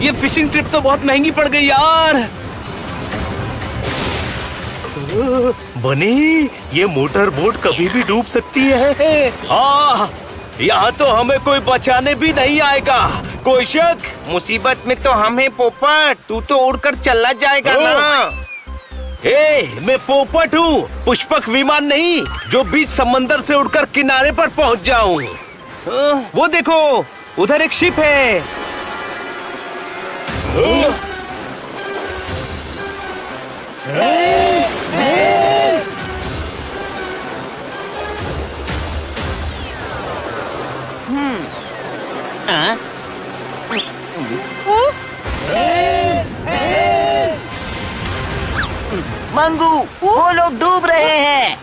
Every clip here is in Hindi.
ये फिशिंग ट्रिप तो बहुत महंगी पड़ गई यार। बनी, ये मोटर बोट कभी भी डूब सकती है। हाँ, यहाँ तो हमें कोई बचाने भी नहीं आएगा। कोई शक? मुसीबत में तो हम हैं पोपट, तू तो उड़कर चला जाएगा ना। मैं पोपट हूँ, पुष्पक विमान नहीं जो बीच समंदर से उड़कर किनारे पर पहुँच जाऊँ। वो देखो, उधर एक शिप है। मंगू, वो लोग डूब रहे हैं।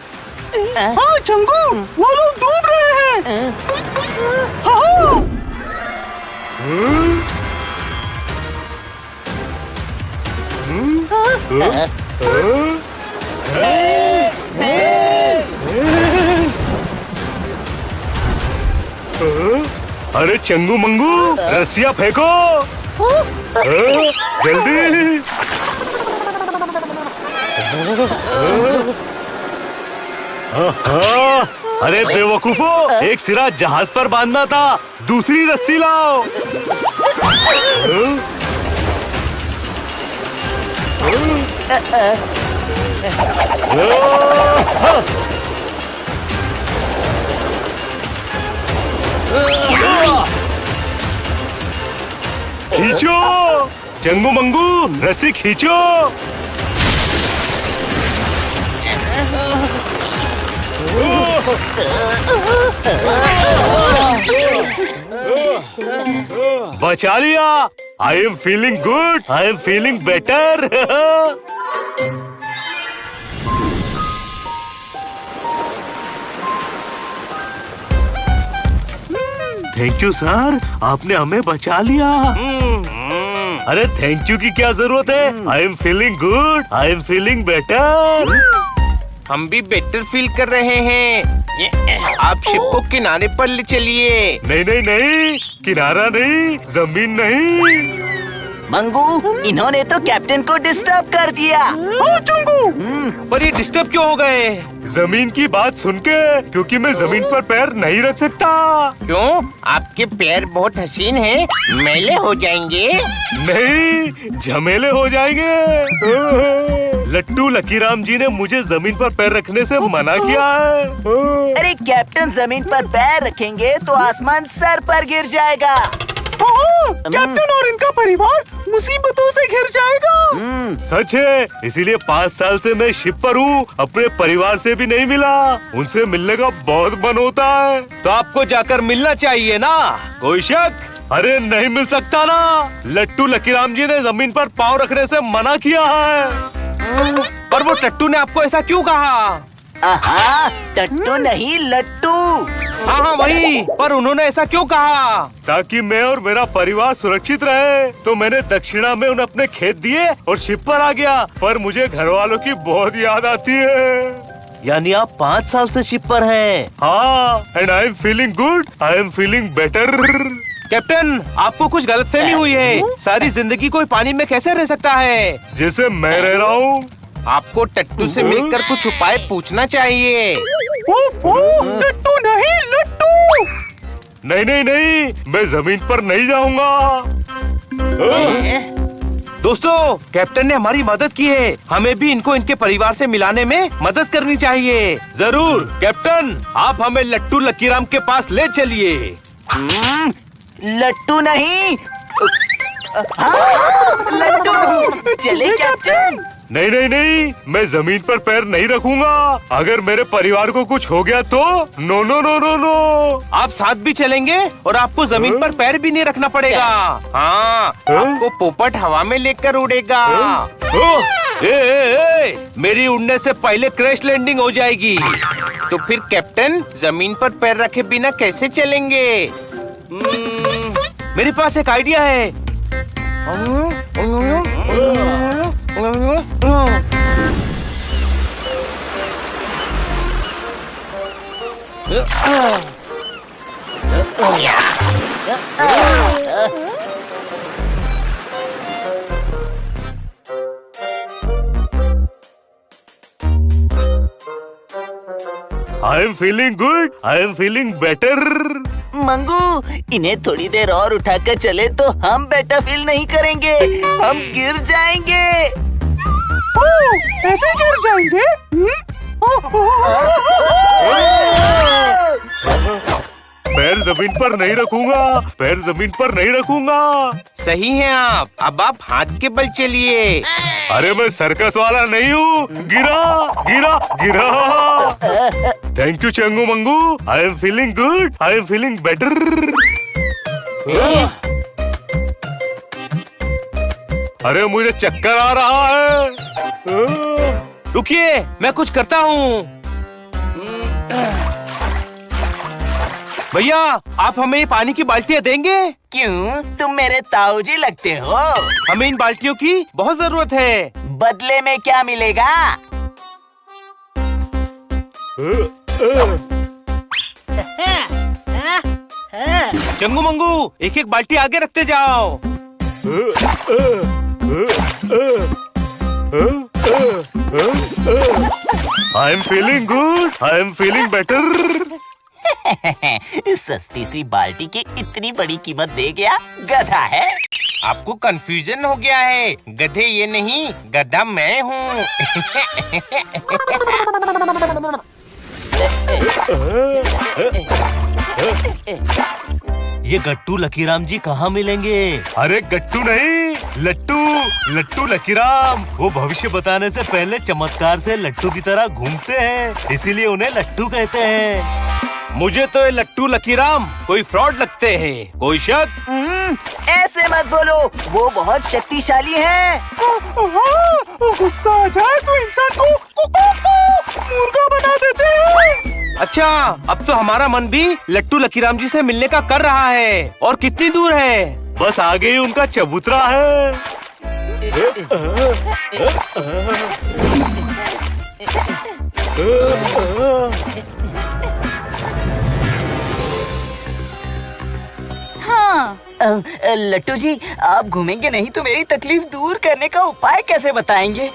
हाँ चंगू, वो लोग डूब रहे हैं। हाँ। अरे चंगू मंगू, रस्सियाँ फेंको। जल्दी। अरे बेवकूफो, एक सिरा जहाज पर बांधना था, दूसरी रस्सी लाओ। खींचो चंगू मंगू, रस्सी खींचो। बचा लिया। आई am feeling good, I am feeling better. Thank you sir, आपने हमें बचा लिया। अरे थैंक यू की क्या जरूरत है? आई am feeling good, I am feeling better. हम भी बेटर फील कर रहे हैं। आप शिप को किनारे पर ले चलिए। नहीं नहीं नहीं, किनारा नहीं, जमीन नहीं। मंगू, इन्होंने तो कैप्टन को डिस्टर्ब कर दिया। हाँ चंगू। पर ये डिस्टर्ब क्यों हो गए? जमीन की बात सुन के, क्योंकि मैं जमीन पर पैर नहीं रख सकता। क्यों? आपके पैर बहुत हसीन हैं, मैले हो जाएंगे। नहीं, झमेले हो जाएंगे। लट्टू लकीराम जी ने मुझे जमीन पर पैर रखने से मना किया है। अरे कैप्टन जमीन पर पैर रखेंगे तो आसमान सर पर गिर जाएगा। कैप्टन और इनका परिवार मुसीबतों से घिर जाएगा। सच है, इसीलिए 5 साल से मैं शिप पर हूँ, अपने परिवार से भी नहीं मिला। उनसे मिलने का बहुत मन होता है। तो आपको जाकर मिलना चाहिए ना। कोई शक? अरे नहीं मिल सकता ना, लट्टू लकीराम जी ने जमीन पर पाँव रखने से मना किया है। पर वो टट्टू ने आपको ऐसा क्यों कहा? आहा, टट्टू नहीं लट्टू। हाँ हाँ वही, पर उन्होंने ऐसा क्यों कहा? ताकि मैं और मेरा परिवार सुरक्षित रहे। तो मैंने दक्षिणा में उन्हें अपने खेत दिए और शिप पर आ गया। पर मुझे घर वालों की बहुत याद आती है। यानी आप 5 साल से शिप पर हैं। हाँ, and I am feeling good, I am feeling better. Captain, आपको कुछ गलतफहमी हुई है। सारी जिंदगी कोई पानी में कैसे रह सकता है? जैसे मैं रह रहा हूँ। आपको टट्टू से मिलकर कुछ उपाय पूछना चाहिए। टट्टू नहीं लट्टू। नहीं नहीं नहीं, मैं जमीन पर नहीं जाऊंगा। दोस्तों, कैप्टन ने हमारी मदद की है। हमें भी इनको इनके परिवार से मिलाने में मदद करनी चाहिए। जरूर कैप्टन, आप हमें लट्टू लकीराम के पास ले चलिए। लट्टू नहीं। हाँ, लट्टू। चले कैप्टन। नहीं नहीं नहीं, मैं जमीन पर पैर नहीं रखूंगा। अगर मेरे परिवार को कुछ हो गया तो no no no no no. आप साथ भी चलेंगे और आपको जमीन पर पैर भी नहीं रखना पड़ेगा। हाँ, आपको पोपट हवा में लेकर उड़ेगा। मेरी उड़ने से पहले क्रैश लैंडिंग हो जाएगी। तो फिर कैप्टन, जमीन पर पैर रखे बिना कैसे चलेंगे? मेरे पास एक आइडिया है। आई am feeling good, I am feeling better. Mangu, इन्हें थोड़ी देर और उठाकर चले तो हम बेटर फील नहीं करेंगे, हम गिर जाएंगे। ऐसे गिर जाएंगे? पैर जमीन पर नहीं रखूंगा, पैर जमीन पर नहीं रखूंगा। सही है आप, अब आप हाथ के बल चलिए। अरे मैं सर्कस वाला नहीं हूँ। गिरा गिरा गिरा। Thank you Changu Mangu, I am feeling good, I am feeling better. अरे मुझे चक्कर आ रहा है। रुकिए, मैं कुछ करता हूँ। भैया, आप हमें ये पानी की बाल्टियाँ देंगे? क्यों, तुम मेरे ताऊजी लगते हो। हमें इन बाल्टियों की बहुत जरूरत है। बदले में क्या मिलेगा? चंगू मंगू, एक एक बाल्टी आगे रखते जाओ। आई am feeling good, I am feeling better. सस्ती सी बाल्टी की इतनी बड़ी कीमत दे गया, गधा है। आपको कंफ्यूजन हो गया है, गधे ये नहीं, गधा मैं हूँ। ये गट्टू लकीराम जी कहाँ मिलेंगे? अरे गट्टू नहीं, लट्टू, लट्टू लकीराम। वो भविष्य बताने से पहले चमत्कार से लट्टू की तरह घूमते हैं, इसीलिए उन्हें लट्टू कहते हैं। मुझे तो ये लट्टू लकीराम कोई फ्रॉड लगते हैं। कोई शक? ऐसे मत बोलो, वो बहुत शक्तिशाली हैं। गुस्सा आ जाए तो इंसान को मुर्गा बना देते हैं। अच्छा, अब तो हमारा मन भी लट्टू लकीराम जी से मिलने का कर रहा है। और कितनी दूर है? बस आगे ही उनका चबूतरा है। हाँ, लट्टू जी, आप घूमेंगे नहीं तो मेरी तकलीफ दूर करने का उपाय कैसे बताएंगे?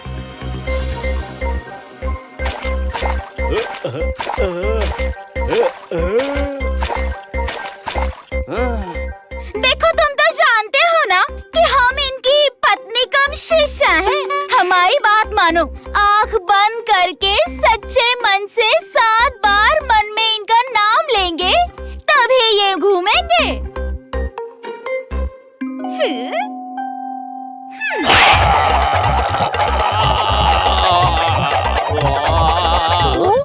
देखो, तुम तो जानते हो ना कि हम इनकी पत्नी कम शिष्या हैं। हमारी बात मानो, आँख बंद करके सच्चे मन से 7 बार मन में इनका नाम लेंगे, तभी ये घूमेंगे।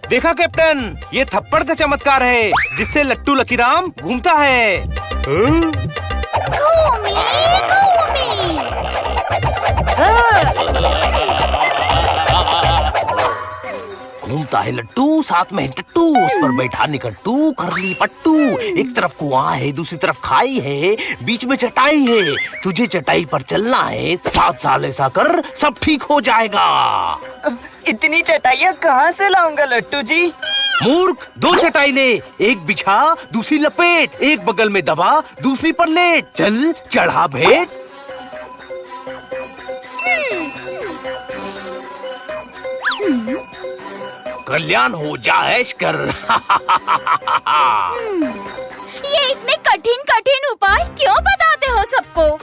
देखा कैप्टन, ये थप्पड़ का चमत्कार है जिससे लट्टू लकीराम घूमता है। घूमी घूमी। घूमता है लट्टू, साथ में टट्टू, उस पर बैठा निकट्टू, करली पट्टू। एक तरफ कुआं है, दूसरी तरफ खाई है, बीच में चटाई है। तुझे चटाई पर चलना है, 7 साल ऐसा कर, सब ठीक हो जाएगा। इतनी चटाइयाँ कहाँ से लाऊंगा लट्टू जी? मूर्ख, 2 चटाई ले, एक बिछा, दूसरी लपेट, एक बगल में दबा, दूसरी पर लेट। चल, चढ़ा भेंट। कल्याण हो जा, ऐश कर। ये इतने कठिन कठिन उपाय क्यों बताते हो सबको?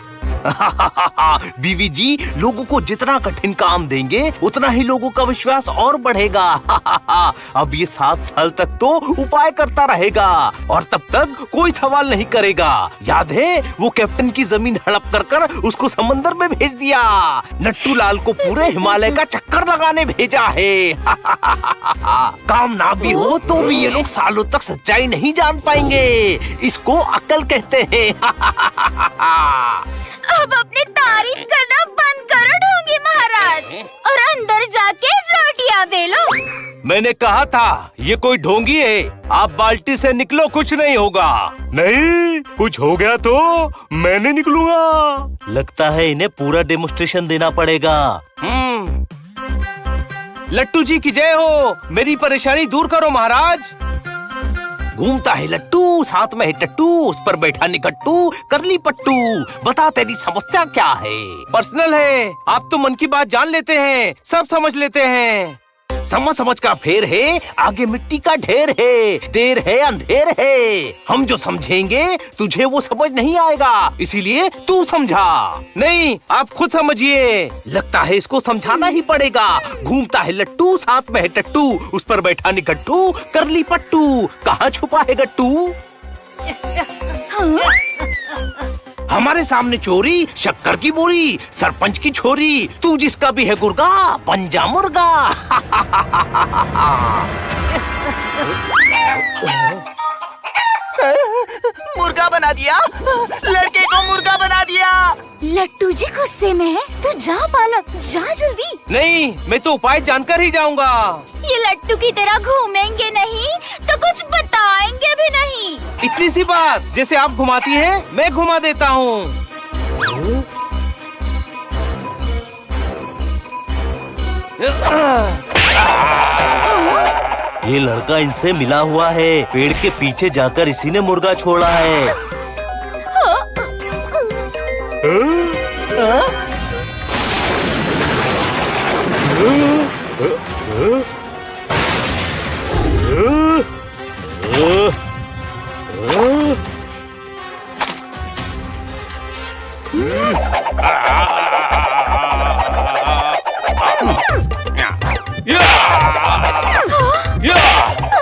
बीवी जी, लोगों को जितना कठिन काम देंगे उतना ही लोगों का विश्वास और बढ़ेगा। अब ये 7 साल तक तो उपाय करता रहेगा और तब तक कोई सवाल नहीं करेगा। याद है, वो कैप्टन की जमीन हड़प कर उसको समंदर में भेज दिया। नट्टू लाल को पूरे हिमालय का चक्कर लगाने भेजा है। काम ना भी हो तो भी ये लोग सालों तक सच्चाई नहीं जान पाएंगे। इसको अक्ल कहते हैं। अब अपनी तारीफ करना बंद करो ढोंगी महाराज, और अंदर जाके रोटियां बेलो। मैंने कहा था ये कोई ढोंगी है। आप बाल्टी से निकलो, कुछ नहीं होगा। नहीं, कुछ हो गया तो मैं नहीं निकलूंगा। लगता है इन्हें पूरा डेमोन्स्ट्रेशन देना पड़ेगा। लट्टू जी की जय हो। मेरी परेशानी दूर करो महाराज। घूमता है लट्टू, साथ में है टट्टू, उस पर बैठा निकट्टू, करली पट्टू। बता तेरी समस्या क्या है? पर्सनल है, आप तो मन की बात जान लेते हैं, सब समझ लेते हैं। समझ समझ का फेर है, आगे मिट्टी का ढेर है, देर है अंधेर है। हम जो समझेंगे तुझे वो समझ नहीं आएगा, इसीलिए तू समझा। नहीं, आप खुद समझिए। लगता है इसको समझाना ही पड़ेगा। घूमता है लट्टू, साथ में है टट्टू, उस पर बैठा निकट्टू, करली पट्टू। कहाँ छुपा है गट्टू? हमारे सामने चोरी, शक्कर की बोरी, सरपंच की छोरी। तू जिसका भी है गुर्गा, बन जा मुर्गा। मुर्गा बना दिया, लड़के को मुर्गा बना दिया। लट्टू जी गुस्से में है। तू जा बालक, जा जल्दी। नहीं, मैं तो उपाय जानकर ही जाऊंगा। ये लट्टू की तरह घूमेंगे नहीं तो कुछ बताएंगे भी नहीं। इतनी सी बात, जैसे आप घुमाती हैं, मैं घुमा देता हूँ। ये लड़का इनसे मिला हुआ है। पेड़ के पीछे जाकर इसी ने मुर्गा छोड़ा है।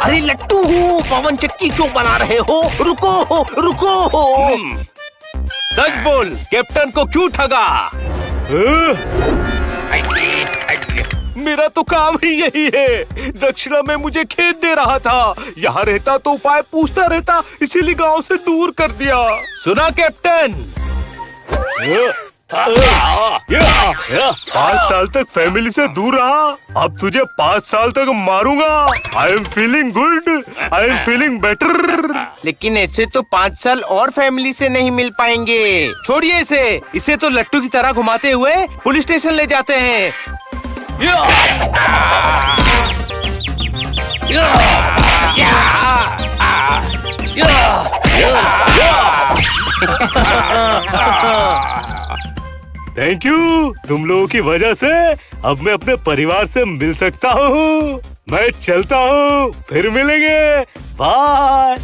अरे लट्टू, पवन चक्की क्यों बना रहे हो? रुको रुको। सच बोल, कैप्टन को क्यों ठगा? मेरा तो काम ही यही है। दक्षिणा में मुझे खेत दे रहा था, यहाँ रहता तो उपाय पूछता रहता, इसीलिए गांव से दूर कर दिया। सुना कैप्टन? 5 साल तक फैमिली से दूर रहा, अब तुझे 5 साल तक मारूंगा। आई am feeling good, I am feeling better. लेकिन ऐसे तो 5 साल और फैमिली से नहीं मिल पाएंगे। छोड़िए इसे तो लट्टू की तरह घुमाते हुए पुलिस स्टेशन ले जाते हैं। थैंक यू, तुम लोगों की वजह से अब मैं अपने परिवार से मिल सकता हूँ। मैं चलता हूँ, फिर मिलेंगे। बाय।